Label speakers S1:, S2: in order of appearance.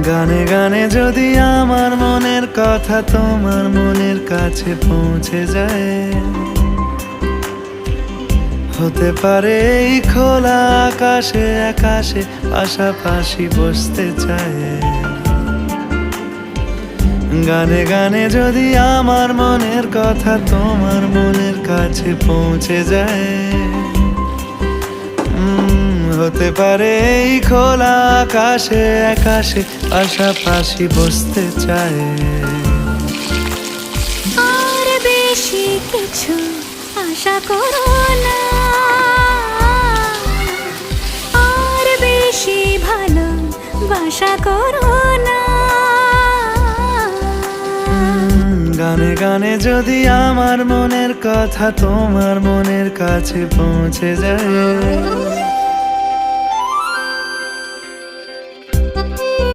S1: গানে গানে যদি আমার মনের কথা তোমার মনের কাছে পৌঁছে যায়, হতে পারে এই খোলা আকাশে আকাশে পাশাপাশি বসতে চায়। গানে গানে যদি আমার মনের কথা তোমার মনের কাছে পৌঁছে যায়, হতে পারে এই খোলা আকাশে আকাশে পাশাপাশি বসতে চায়।
S2: আর বেশি কিছু আশা করো না, আর বেশি ভালোবাসা করো না।
S1: গানে গানে যদি আমার মনের কথা তোমার মনের কাছে পৌঁছে যায়,